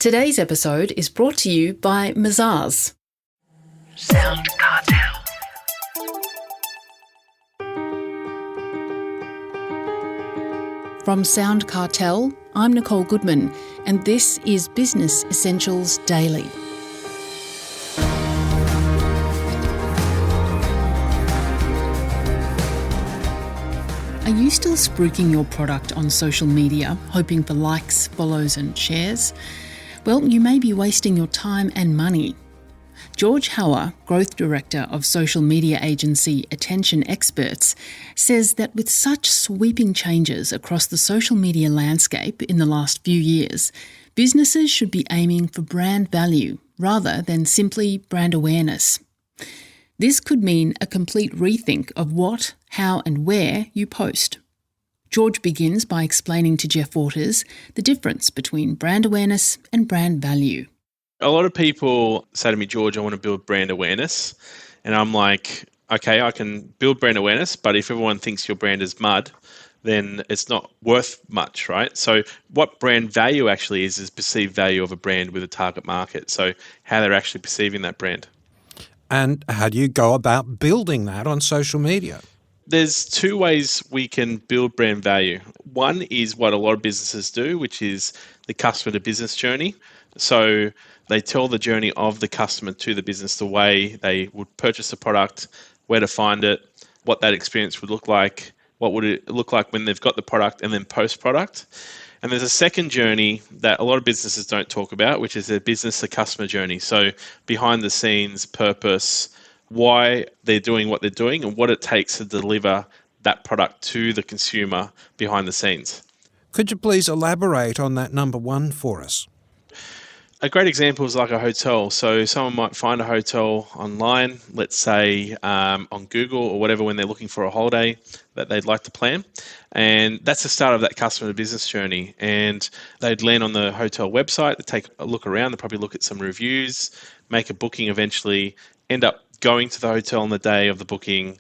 Today's episode is brought to you by Mazars. SoundCartel. From SoundCartel, I'm Nicole Goodman, and this is Business Essentials Daily. Are you still spruiking your product on social media, hoping for likes, follows and shares? Well, you may be wasting your time and money. George Hauer, Growth Director of social media agency Attention Experts, says that with such sweeping changes across the social media landscape in the last few years, businesses should be aiming for brand value rather than simply brand awareness. This could mean a complete rethink of what, how and where you post. George begins by explaining to Jeff Waters the difference between brand awareness and brand value. A lot of people say to me, George, I want to build brand awareness. And I'm like, okay, I can build brand awareness, but if everyone thinks your brand is mud, then it's not worth much, right? So what brand value actually is perceived value of a brand with a target market. So how they're actually perceiving that brand. And how do you go about building that on social media? There's two ways we can build brand value. One is what a lot of businesses do, which is the customer to business journey. So they tell the journey of the customer to the business, the way they would purchase a product, where to find it, what that experience would look like, what would it look like when they've got the product, and then post-product. And there's a second journey that a lot of businesses don't talk about, which is their business to customer journey. So behind the scenes, purpose, why they're doing what they're doing, and what it takes to deliver that product to the consumer behind the scenes. Could you please elaborate on that number one for us? A great example is like a hotel. So someone might find a hotel online, let's say on Google or whatever, when they're looking for a holiday that they'd like to plan. And that's the start of that customer to business journey. And they'd land on the hotel website, they'd take a look around, they'd probably look at some reviews, make a booking eventually, end up going to the hotel on the day of the booking,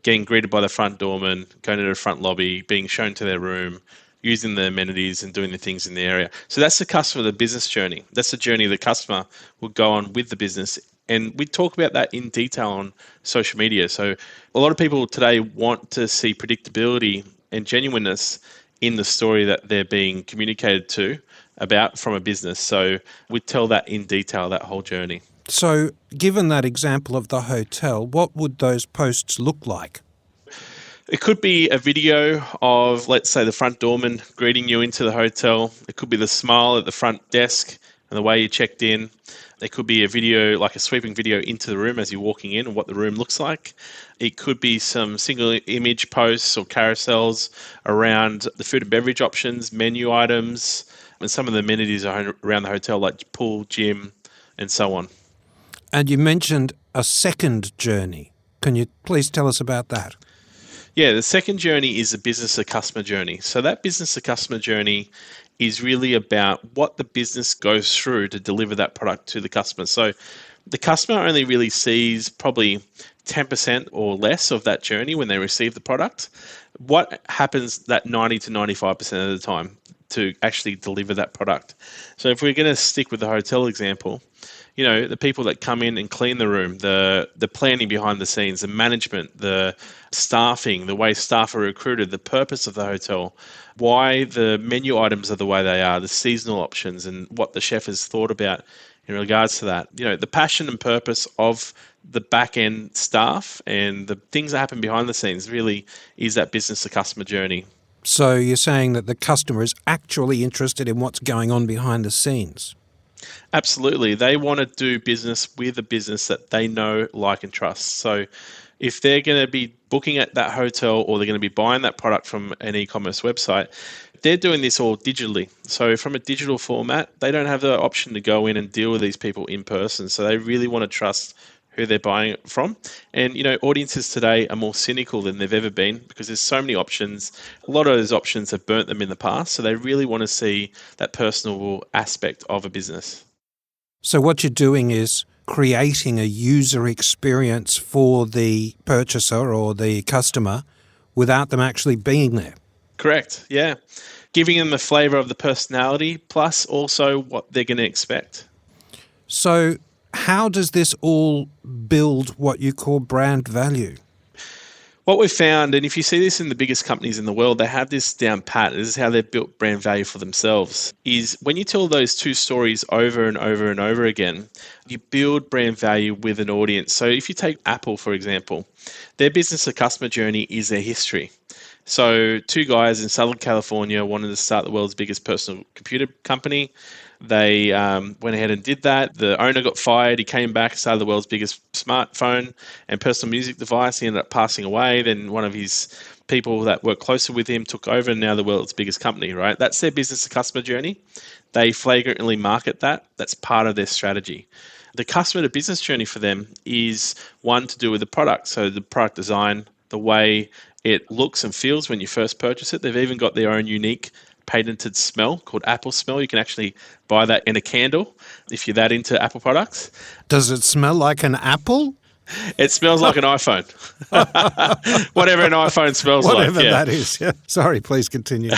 getting greeted by the front doorman, going to the front lobby, being shown to their room, using the amenities and doing the things in the area. So that's the customer, the business journey. That's the journey the customer will go on with the business. And we talk about that in detail on social media. So a lot of people today want to see predictability and genuineness in the story that they're being communicated to about from a business. So we tell that in detail, that whole journey. So given that example of the hotel, what would those posts look like? It could be a video of, let's say, the front doorman greeting you into the hotel. It could be the smile at the front desk and the way you checked in. It could be a video, like a sweeping video into the room as you're walking in and what the room looks like. It could be some single image posts or carousels around the food and beverage options, menu items, and some of the amenities around the hotel like pool, gym, and so on. And you mentioned a second journey. Can you please tell us about that? Yeah, the second journey is the business to customer journey. So that business to customer journey is really about what the business goes through to deliver that product to the customer. So the customer only really sees probably 10% or less of that journey when they receive the product. What happens that 90 to 95% of the time to actually deliver that product? So if we're going to stick with the hotel example, you know, the people that come in and clean the room, the planning behind the scenes, the management, the staffing, the way staff are recruited, the purpose of the hotel, why the menu items are the way they are, the seasonal options and what the chef has thought about in regards to that. You know, the passion and purpose of the back-end staff and the things that happen behind the scenes really is that business to customer journey. So you're saying that the customer is actually interested in what's going on behind the scenes? Absolutely. They want to do business with a business that they know, like and trust. So if they're going to be booking at that hotel or they're going to be buying that product from an e-commerce website, they're doing this all digitally. So from a digital format, they don't have the option to go in and deal with these people in person. So they really want to trust who they're buying it from. And, you know, audiences today are more cynical than they've ever been because there's so many options. A lot of those options have burnt them in the past. So they really want to see that personal aspect of a business. So what you're doing is creating a user experience for the purchaser or the customer without them actually being there. Correct. Yeah. giving them the flavor of the personality plus also what they're going to expect. So how does this all build what you call brand value? What we've found, and if you see this in the biggest companies in the world, they have this down pat. This is how they've built brand value for themselves, is when you tell those two stories over and over and over again, you build brand value with an audience. So if you take Apple, for example, their business to customer journey is their history. So two guys in Southern California wanted to start the world's biggest personal computer company. They went ahead and did that. The owner got fired. He came back, started the world's biggest smartphone and personal music device. He ended up passing away. Then one of his people that worked closer with him took over, and now the world's biggest company, right? That's their business to customer journey. They flagrantly market that. That's part of their strategy. The customer to business journey for them is one to do with the product. So the product design, the way it looks and feels when you first purchase it. They've even got their own unique patented smell called Apple smell. You can actually buy that in a candle if you're that into Apple products. Does it smell like an apple? It smells like an iPhone. Whatever an iPhone smells Whatever like. Yeah. that is. Yeah. Sorry, please continue.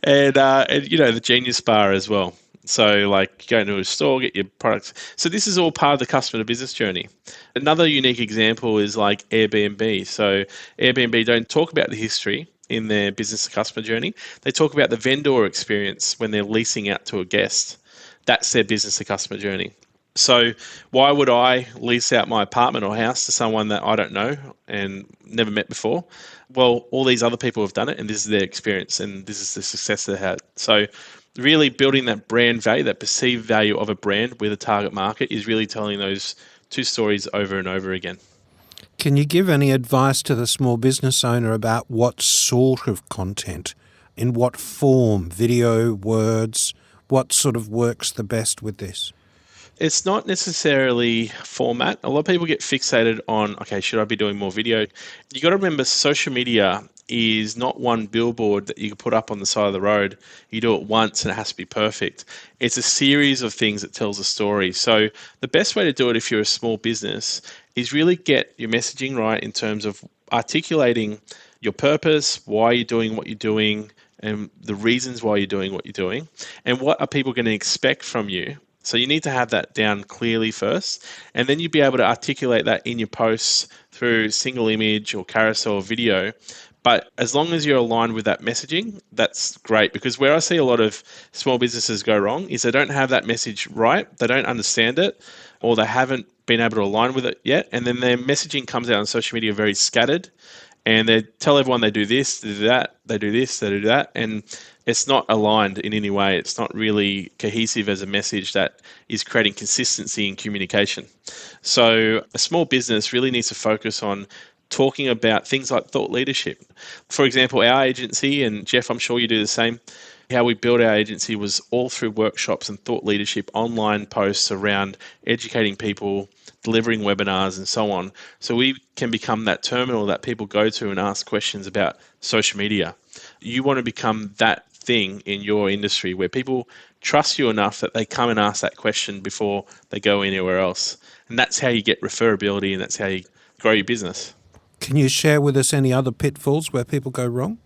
and the Genius Bar as well. So like you go into a store, get your products. So this is all part of the customer to business journey. Another unique example is like Airbnb. So Airbnb don't talk about the history in their business to customer journey. They talk about the vendor experience when they're leasing out to a guest. That's their business to customer journey. So why would I lease out my apartment or house to someone that I don't know and never met before? Well, all these other people have done it, and this is their experience, and this is the success they had. So really building that brand value, that perceived value of a brand with a target market is really telling those two stories over and over again. Can you give any advice to the small business owner about what sort of content, in what form, video, words, what sort of works the best with this? It's not necessarily format. A lot of people get fixated on, okay, should I be doing more video? You got to remember social media is not one billboard that you can put up on the side of the road. You do it once and it has to be perfect. It's a series of things that tells a story. So the best way to do it if you're a small business is really get your messaging right in terms of articulating your purpose, why you're doing what you're doing, and the reasons why you're doing what you're doing, and what are people going to expect from you. So you need to have that down clearly first, and then you'll be able to articulate that in your posts through single image or carousel or video. But as long as you're aligned with that messaging, that's great. Because where I see a lot of small businesses go wrong is they don't have that message right, they don't understand it, or they haven't been able to align with it yet, and then their messaging comes out on social media very scattered, and they tell everyone they do this, they do that, they do this, they do that, and it's not aligned in any way. It's not really cohesive as a message that is creating consistency in communication. So a small business really needs to focus on talking about things like thought leadership. For example, our agency, and Jeff, I'm sure you do the same, how we built our agency was all through workshops and thought leadership, online posts around educating people, delivering webinars and so on. So we can become that terminal that people go to and ask questions about social media. You want to become that thing in your industry where people trust you enough that they come and ask that question before they go anywhere else. And that's how you get referability, and that's how you grow your business. Can you share with us any other pitfalls where people go wrong?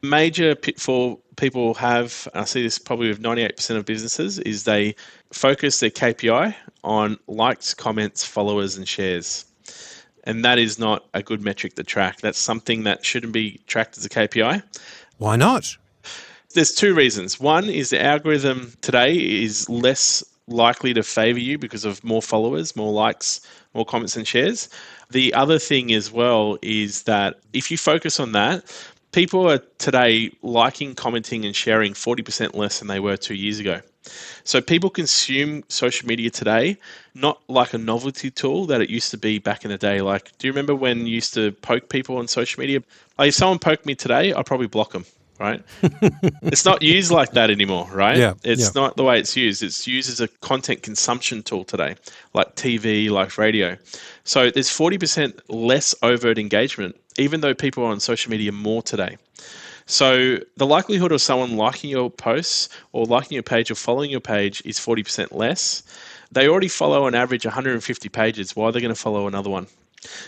Major pitfall people have, and I see this probably with 98% of businesses, is they focus their KPI on likes, comments, followers, and shares. And that is not a good metric to track. That's something that shouldn't be tracked as a KPI. Why not? There's two reasons. One is the algorithm today is less likely to favor you because of more followers, more likes, more comments and shares. The other thing as well is that if you focus on that, people are today liking, commenting and sharing 40% less than they were 2 years ago. So people consume social media today, not like a novelty tool that it used to be back in the day. Like, do you remember when you used to poke people on social media? Like, if someone poked me today, I'd probably block them, right? It's not used like that anymore, right? Yeah, it's not the way it's used. It's used as a content consumption tool today, like TV, like radio. So there's 40% less overt engagement, even though people are on social media more today. So the likelihood of someone liking your posts or liking your page or following your page is 40% less. They already follow on average 150 pages. Why are they going to follow another one?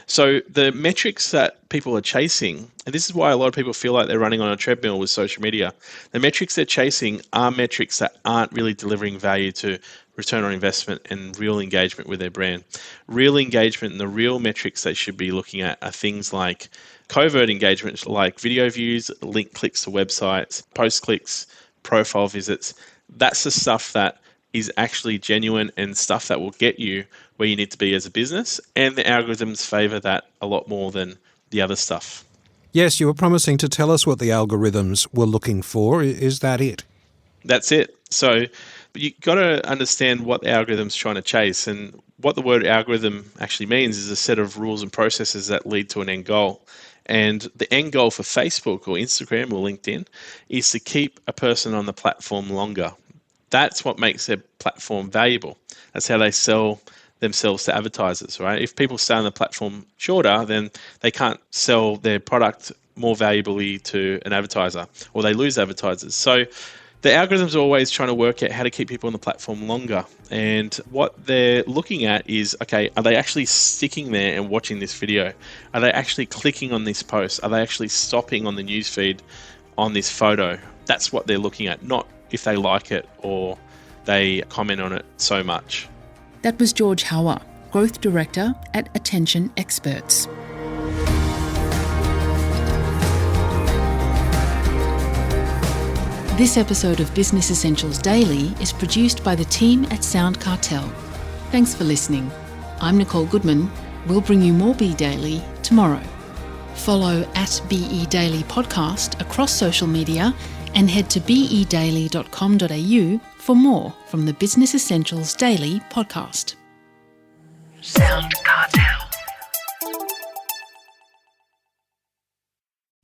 So the metrics that people are chasing, and this is why a lot of people feel like they're running on a treadmill with social media, the metrics they're chasing are metrics that aren't really delivering value to return on investment and real engagement with their brand. Real engagement and the real metrics they should be looking at are things like covert engagement, like video views, link clicks to websites, post clicks, profile visits. That's the stuff that is actually genuine and stuff that will get you where you need to be as a business. And the algorithms favor that a lot more than the other stuff. Yes, you were promising to tell us what the algorithms were looking for. Is that it? That's it. So you've got to understand what the algorithm's trying to chase. And what the word algorithm actually means is a set of rules and processes that lead to an end goal. And the end goal for Facebook or Instagram or LinkedIn is to keep a person on the platform longer. That's what makes their platform valuable. That's how they sell themselves to advertisers, right? If people stay on the platform shorter, then they can't sell their product more valuably to an advertiser, or they lose advertisers. So the algorithms are always trying to work out how to keep people on the platform longer. And what they're looking at is, okay, are they actually sticking there and watching this video? Are they actually clicking on this post? Are they actually stopping on the newsfeed on this photo? That's what they're looking at, not if they like it or they comment on it so much. That was George Hauer, Growth Director at Attention Experts. This episode of Business Essentials Daily is produced by the team at SoundCartel. Thanks for listening. I'm Nicole Goodman. We'll bring you more Be Daily tomorrow. Follow at BE Daily Podcast across social media and head to bedaily.com.au for more from the Business Essentials Daily podcast. SoundCartel.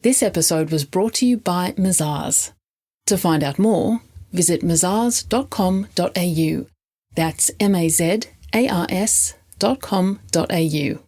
This episode was brought to you by Mazars. To find out more, visit mazars.com.au. That's mazars.com.au.